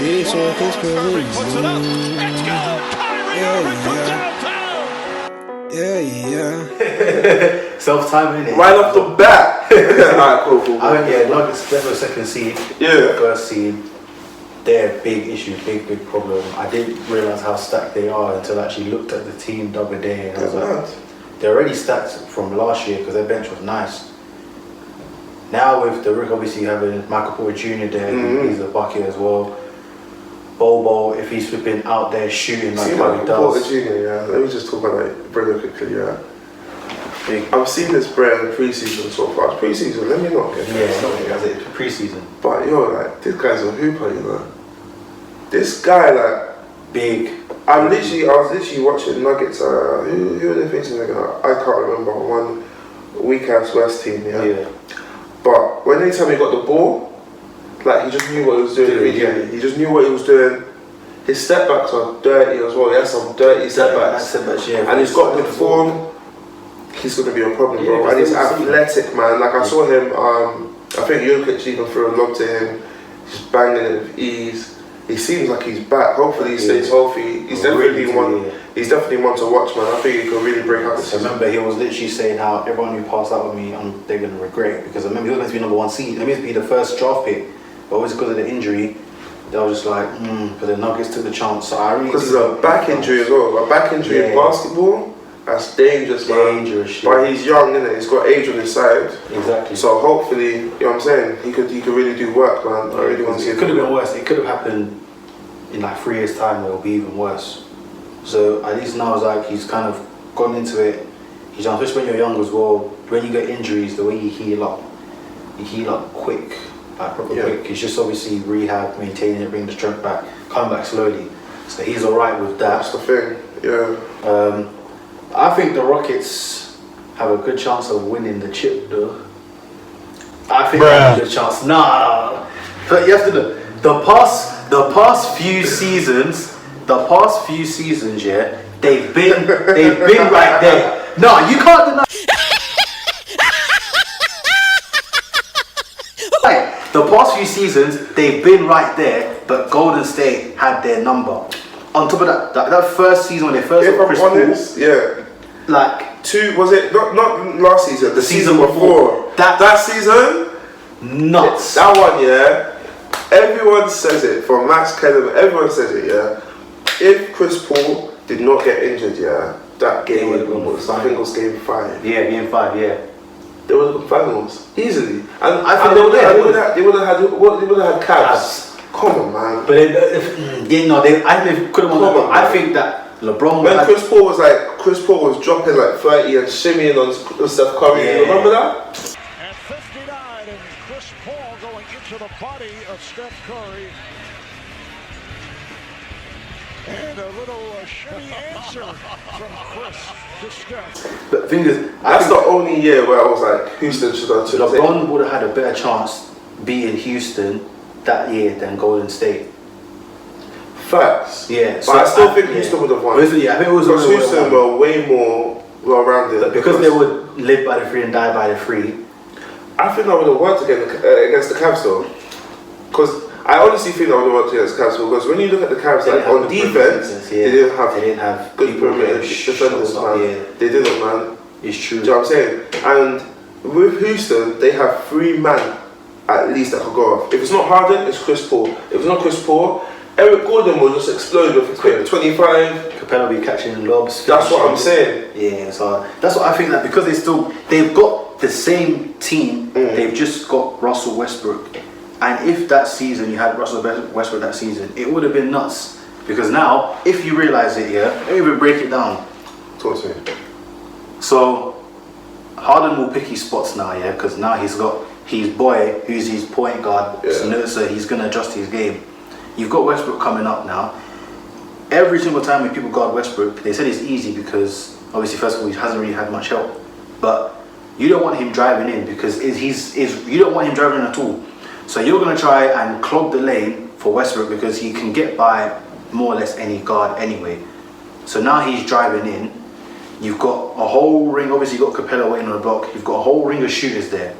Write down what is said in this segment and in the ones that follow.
It's all his Irving puts it up. It's good. Kyrie Irving from downtown. Yeah. Self-time, innit? Right off the bat. Alright, cool. I think, Nuggets definitely second seed. Yeah. First seed. They're a big issue, big problem. I didn't realise how stacked they are until I actually looked at the team the other day, and I was like, they're already stacked from last year because their bench was nice. Now with the Rick obviously having Michael Porter Jr. there, he's a bucket as well. Bobo, if he's been out there shooting like how he does. Porter Jr., yeah. Let me just talk about that very quickly, yeah. I've seen this brand in pre-season so far. Pre-season, let me not get it's pre-season. But like, this guy's a hooper, you know. This guy, like, big. I was literally watching Nuggets. Who are they facing again? I can't remember. One weak-ass West team, yeah. But when anytime he got the ball, like, he just knew what he was doing immediately. He just knew what he was doing. His step backs are dirty as well. He has some dirty step backs. And he's got good form. He's going to be a problem, bro. And he's athletic, man. Like, I saw him, I think Jokic even threw a lob to him. He's banging it with ease. He seems like he's back. Hopefully he stays healthy. He's definitely one to watch, man. I think he can really break out the season. I remember he was literally saying how everyone who passed out with me, they're going to regret it. Because I remember he was meant to be number 1 seed. He was meant to be the first draft pick. But always because of the injury, they were just like, but the Nuggets took the chance. So I really because it's a back injury as well. A back injury in basketball, that's dangerous, man. Dangerous. But he's young, innit? He's got age on his side. Exactly. So hopefully, you know what I'm saying, he could really do work, man. I really want to see it. It could have been worse. It could have happened in like 3 years' time. It'll be even worse. So at least now it's like he's kind of gone into it. He's done, especially when you're young as well. When you get injuries, the way you heal up quick. Like proper quick. It's just obviously rehab, maintaining it, bring the strength back, come back slowly. So he's alright with that. That's the thing, yeah. I think the Rockets have a good chance of winning the chip though. I think they have a good chance. Nah. But you have to know, the past few seasons, yeah, they've been right there. No, you can't deny. The past few seasons, they've been right there, but Golden State had their number. On top of that first season when they first got Chris Paul, like was it not last season? The season before. That season, nuts. That one, yeah. Everyone says it. From Max Kellerman, everyone says it, yeah. If Chris Paul did not get injured, yeah, that game would have been. I think it was game 5. Yeah, game 5, yeah. They would have been finals easily, and I think they would have had Cavs. Come on, man. But I think they could have won. I think that LeBron. When Chris Paul was dropping like 30 and shimmying on Steph Curry. You remember that? At 59, and Chris Paul going into the body of Steph Curry. And a little shimmy answer from Chris to Steph. But the thing is, that's the only year where I was like, Houston should have took it. LeBron would have had a better chance beating Houston that year than Golden State. Facts. Yeah. But I still think Houston would have won. I think it was because Houston were way more well-rounded. Because they would live by the 3 and die by the 3. I think I would have worked against the Cavs though. Because I honestly think I would have worked against the Cavs because when you look at the Cavs, like on defense, they didn't have good perimeter defenders, man. Yeah. They didn't, man. It's true. Do you know what I'm saying? And with Houston, they have 3 men at least that could go off. If it's not Harden, it's Chris Paul. If it's not Chris Paul, Eric Gordon will just explode with a quick 25. Capella will be catching lobs. That's what I'm saying. Yeah, so that's what I think, that because they've got the same team, they've just got Russell Westbrook. And if that season you had Russell Westbrook that season, it would have been nuts. Because now, if you realise it, let me even break it down. Talk to me. So, Harden will pick his spots now, because now he's got his boy, who's his point guard, so he's going to adjust his game. You've got Westbrook coming up now. Every single time when people guard Westbrook, they said it's easy because, obviously, first of all, he hasn't really had much help. But you don't want him driving in because you don't want him driving in at all. So you're going to try and clog the lane for Westbrook because he can get by more or less any guard anyway. So now he's driving in. You've got a whole ring. Obviously, you've got Capella waiting on the block. You've got a whole ring of shooters there.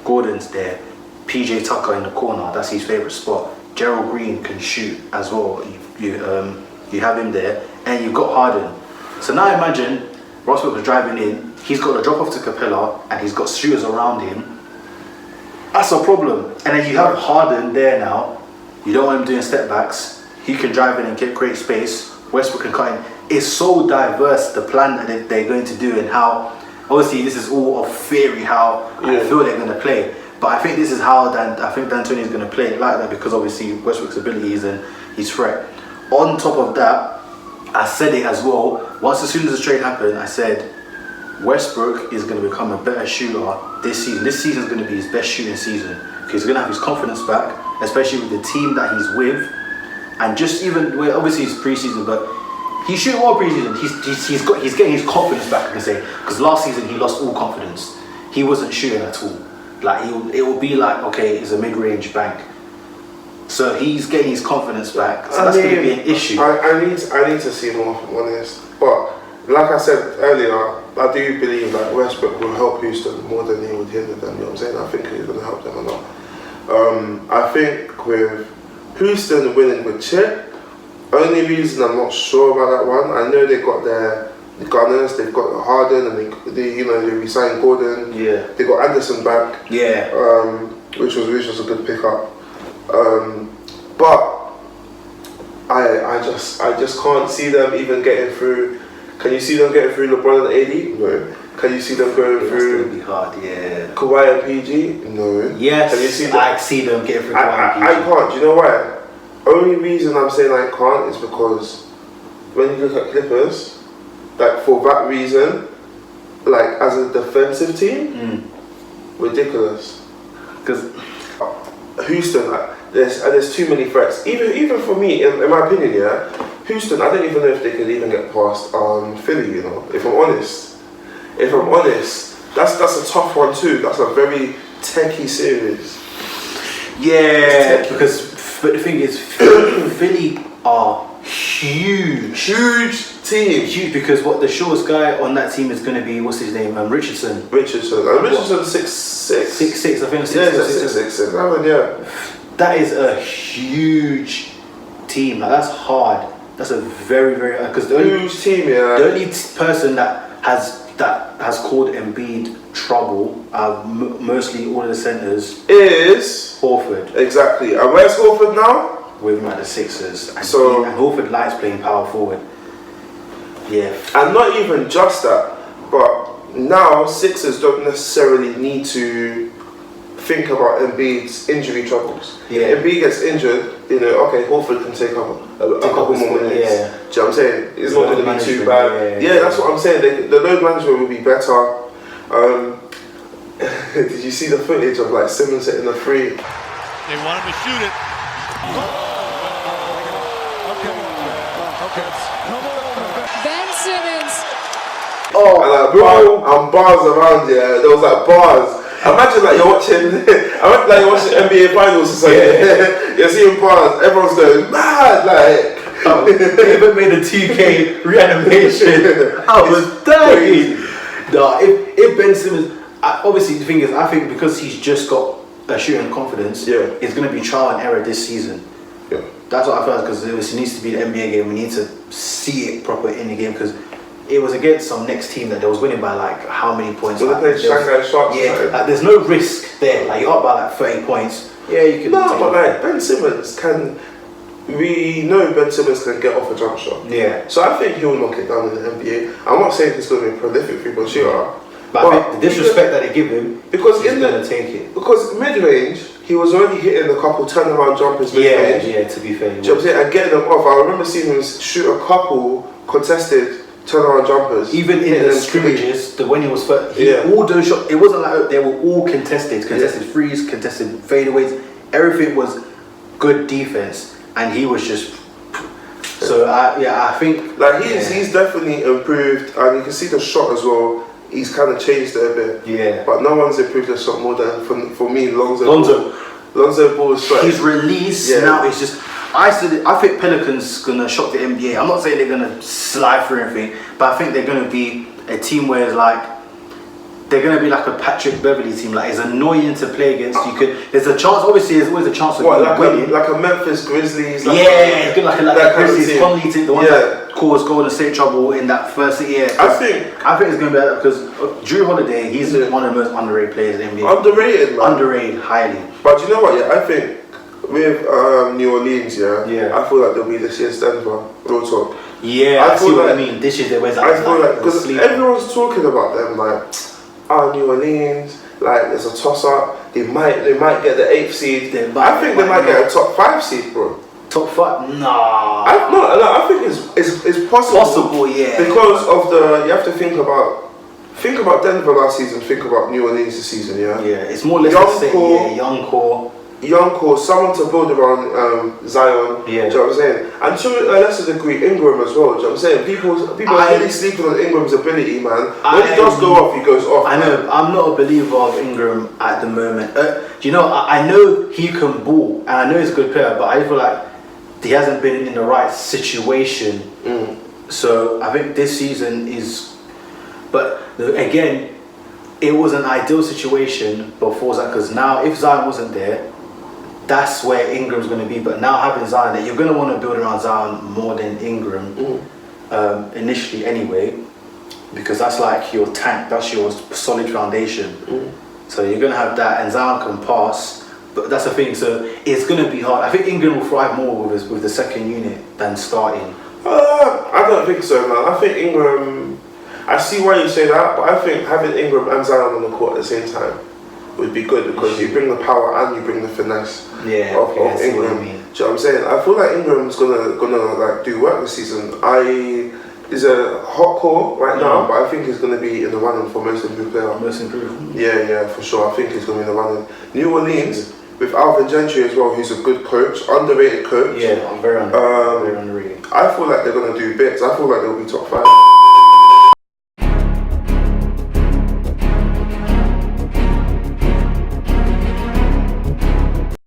Gordon's there. PJ Tucker in the corner. That's his favourite spot. Gerald Green can shoot as well. You have him there, and you've got Harden. So now imagine Westbrook was driving in. He's got a drop off to Capella, and he's got shooters around him. That's a problem. And then you have Harden there now. You don't want him doing step backs. He can drive in and create space. Westbrook can cut in. It's so diverse, the plan that they're going to do, and how, obviously this is all of theory, how I feel they're going to play. But I think this is how I think D'Antoni is going to play it like that, because obviously Westbrook's abilities and his threat. On top of that, I said it as well, as soon as the trade happened, I said Westbrook is going to become a better shooter this season. This season is going to be his best shooting season, because he's going to have his confidence back, especially with the team that he's with. And just even, well, obviously it's preseason, but he's shooting well preseason. He's getting his confidence back, I can say, because last season he lost all confidence. He wasn't shooting at all. Like it will be like, okay, it's a mid-range bank. So he's getting his confidence back. So that's going to be an issue. I need to see more, if I'm honest. But like I said earlier, I do believe that Westbrook will help Houston more than he would hinder them. You know what I'm saying? I think he's going to help them a lot. I think with Houston winning with Chip, only reason I'm not sure about that one, I know they got their gunners, they've got Harden, and they re-signed Gordon. Yeah. They got Anderson back. Yeah. Which was a good pickup. But I just can't see them even getting through. Can you see them getting through LeBron and AD? No. Can you see them going through? It's gonna be hard, yeah. Kawhi and PG? No. Yes. Can you see them? I see them getting through Kawhi and PG. I can't. Do you know why? Only reason I'm saying I can't is because when you look at Clippers, like for that reason, like as a defensive team, ridiculous. Because Houston, like, there's too many threats. Even for me, in my opinion, yeah, Houston, I don't even know if they could even get past Philly. You know, if I'm honest, that's a tough one too. That's a very techie series. Yeah, but the thing is, Philly are huge team. Huge, because what the shortest guy on that team is going to be, what's his name? Richardson. Richardson 6'6". 6'6", I think. 6'6", yeah. That is a huge team. Like, that's hard. That's a very, very, because the only huge team, yeah. The only person that has called Embiid trouble, mostly all of the centers, is Horford. Exactly. And where's Horford now? With him at the Sixers. And Horford likes playing power forward. Yeah. And not even just that, but now Sixers don't necessarily need to think about Embiid's injury troubles. Yeah. If Embiid gets injured, okay, Horford can take a couple more minutes. Yeah. Do you know what I'm saying? It's not going to be too bad. Yeah, that's what I'm saying. The load management will be better. Did you see the footage of like Simmons hitting the three? They want him to shoot it. Ben Simmons. Oh, and like bars around here. There was like bars. Imagine like you're watching NBA finals or something. Yeah. You're seeing bars. Everyone's going mad. Like they even made a 2K reanimation. I was dying. No, if Ben Simmons, obviously the thing is, I think because he's just got a shooting confidence, it's going to be trial and error this season. Yeah. That's what I felt, because it needs to be the NBA game. We need to see it proper in the game, because it was against some next team that they was winning by like how many points? Well, they played Shanghai Sharks. Yeah, like, there's no risk there. Like you're up by like 30 points. Yeah, you can. No, but like Ben Simmons can. We know Ben Simmons can get off a jump shot. Yeah. So I think he'll knock it down in the NBA. I'm not saying he's going to be a prolific three-point shooter. But I think the disrespect that they give him, because he's going to take it. Because mid-range, he was already hitting a couple turnaround jumpers mid-range. Yeah, to be fair. Do you know what I'm saying? And getting them off. I remember seeing him shoot a couple contested turnaround jumpers. Even in the scrimmages, when he was first, all those shots, it wasn't like they were all contested threes, contested fadeaways. Everything was good defense, and he was just. So I think like he's definitely improved, and you can see the shot as well. He's kind of changed it a bit. Yeah. But no one's improved the shot more than for me Lonzo Ball's shot. His release now is just. I think Pelicans gonna shock the NBA. I'm not saying they're gonna slide through everything, but I think they're gonna be a team where it's like they're going to be like a Patrick Beverley team. Like, it's annoying to play against. There's a chance. Obviously, there's always a chance of winning. Like a Memphis Grizzlies. Like it's good. Like a Grizzlies, Conley team, the one that caused Golden State trouble in that first year. I think it's going to be like that because Drew Holiday, he's one of the most underrated players in the NBA. Underrated, man. Underrated, highly. But you know what? Yeah, I think with New Orleans, I feel like they'll be this year's Denver. Real talk. Yeah, I see what I mean. This year, I feel like because everyone's talking about them, like, New Orleans, like there's a toss up. They might get the 8th seed. I think they might get a top 5 seed, bro. Top 5? Nah. I think it's possible. Possible, yeah. Because of you have to think about Denver last season. Think about New Orleans this season. Yeah. Yeah, it's more or less young core, someone to build around Zion. Yeah. Do you know what I'm saying? And to a lesser degree, Ingram as well. Do you know what I'm saying? People are really sleeping on Ingram's ability, man. When he does go off, he goes off. I know. I'm not a believer of Ingram at the moment. You know, I know he can ball, and I know he's a good player, but I feel like he hasn't been in the right situation. So I think this season is. But again, it was an ideal situation before Zion, because now if Zion wasn't there, that's where Ingram's going to be. But now having Zion there, you're going to want to build around Zion more than Ingram initially anyway, because that's like your tank, that's your solid foundation. So you're going to have that, and Zion can pass. But that's the thing, so it's going to be hard. I think Ingram will thrive more with the second unit than starting. I don't think so, man. I think Ingram... I see why you say that, but I think having Ingram and Zion on the court at the same time would be good, because you bring the power and you bring the finesse of Ingram. Do you know what I'm saying? I feel like Ingram's gonna like do work this season. He's a hot core right now, but I think he's gonna be in the running for most improved player. Most improved. Yeah, for sure. I think he's gonna be in the running. New Orleans with Alvin Gentry as well, who's a good coach, underrated coach. Yeah, very underrated. I feel like they're gonna do bits. I feel like they'll be top 5.